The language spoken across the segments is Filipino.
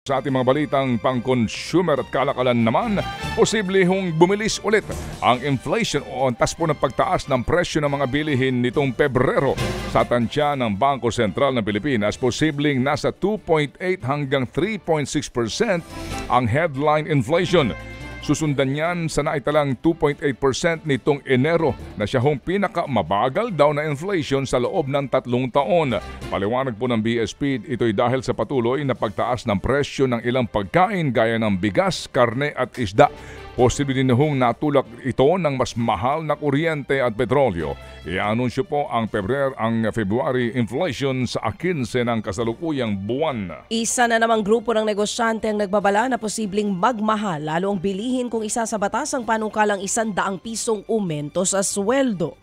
Sa ating mga balitang pang-consumer at kalakalan naman, posible hong bumilis ulit ang inflation o antas po ng pagtaas ng presyo ng mga bilihin nitong Pebrero. Sa tansya ng Bangko Sentral ng Pilipinas, posibleng nasa 2.8 hanggang 3.6% ang headline inflation. Susundan yan sa naitalang 2.8% nitong Enero na siya hong pinakamabagal daw na inflation sa loob ng 3 taon. Paliwanag po ng BSP, ito'y dahil sa patuloy na pagtaas ng presyo ng ilang pagkain gaya ng bigas, karne at isda. Posible din hong natulak ito ng mas mahal na kuryente at petrolyo. I-anunsyo po ang February inflation sa 15 ng kasalukuyang buwan. Isa na namang grupo ng negosyante ang nagbabala na posibleng magmahal lalo ang bilihin kung isa sa batas ang panukalang 100 pisong aumento sa sweldo.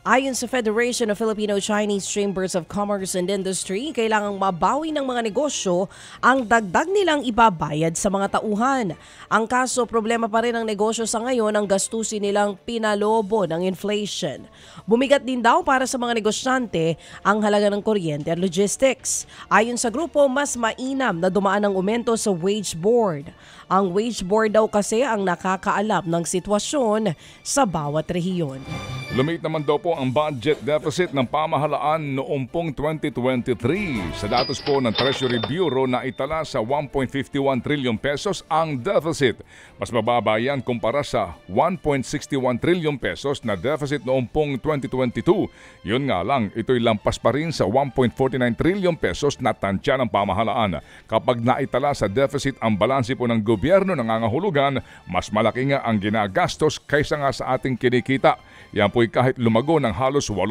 Ayon sa Federation of Filipino-Chinese Chambers of Commerce and Industry, kailangang mabawi ng mga negosyo ang dagdag nilang ibabayad sa mga tauhan. Ang kaso, problema pa rin ang negosyo sa ngayon ang gastusin nilang pinalobo ng inflation. Bumigat din daw para sa mga negosyante ang halaga ng kuryente at logistics. Ayon sa grupo, mas mainam na dumaan ang aumento sa wage board. Ang wage board daw kasi ang nakakaalam ng sitwasyon sa bawat rehiyon. Lumit naman daw po ang budget deficit ng pamahalaan noong pong 2023. Sa datos po ng Treasury Bureau na itala sa 1.51 trillion pesos ang deficit. Mas mababa yan kumpara sa 1.61 trillion pesos na deficit noong pong 2022. Yun nga lang, ito'y lampas pa rin sa 1.49 trillion pesos na tansya ng pamahalaan. Kapag naitala sa deficit ang balanse po ng gobyerno nangangahulugan, mas malaki nga ang ginagastos kaysa nga sa ating kinikita. Yan po'y kahit lumago ng halos 8%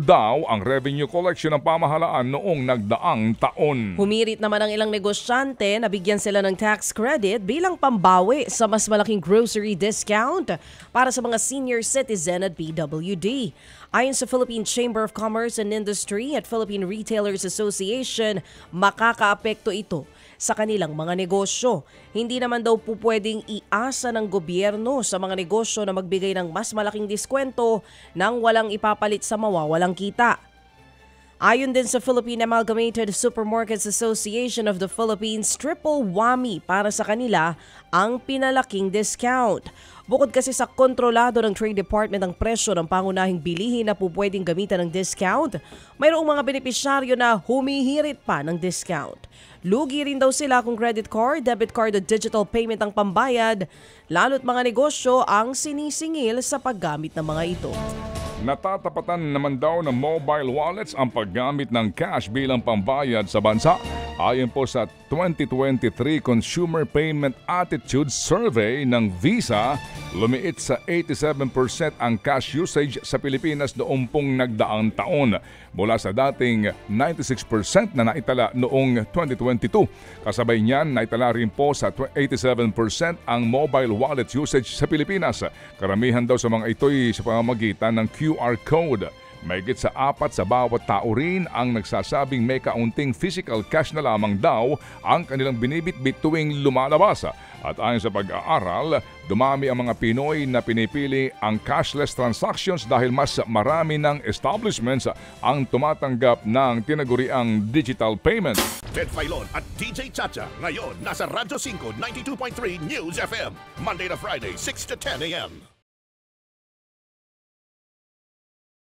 daw ang revenue collection ng pamahalaan noong nagdaang taon. Humirit naman ang ilang negosyante na bigyan sila ng tax credit bilang pambawi sa mas malaking grocery discount para sa mga senior citizen at PWD. Ayon sa Philippine Chamber of Commerce and Industry at Philippine Retailers Association, makakaapekto ito sa kanilang mga negosyo. Hindi naman daw po pwedeng iasa ng gobyerno sa mga negosyo na magbigay ng mas malaking diskwento nang walang ipapalit sa mawawalang kita. Ayon din sa Philippine Amalgamated Supermarkets Association of the Philippines, triple whammy para sa kanila ang pinalaking discount. Bukod kasi sa kontrolado ng Trade Department ang presyo ng pangunahing bilihin na po pwedeng gamitan ng discount, mayroong mga benepisyaryo na humihirit pa ng discount. Lugi rin daw sila kung credit card, debit card o digital payment ang pambayad, lalo't mga negosyo ang sinisingil sa paggamit ng mga ito. Natatapatan naman daw ng mobile wallets ang paggamit ng cash bilang pambayad sa bansa. Ayon po sa 2023 Consumer Payment Attitude Survey ng Visa, lumiit sa 87% ang cash usage sa Pilipinas noong pong nagdaang taon mula sa dating 96% na naitala noong 2022. Kasabay niyan, naitala rin po sa 87% ang mobile wallet usage sa Pilipinas. Karamihan daw sa mga ito'y sa pamamagitan ng QR code. Mahigit sa 4 sa bawat tao rin ang nagsasabing may kaunting physical cash na lamang daw ang kanilang binibitbit tuwing lumalabas. At ayon sa pag-aaral, dumami ang mga Pinoy na pinipili ang cashless transactions dahil mas marami ng establishments ang tumatanggap ng tinaguriang digital payment. Ted Filon at DJ Chacha ngayon nasa Radyo 5 92.3 News FM Monday to Friday 6 to 10 a.m.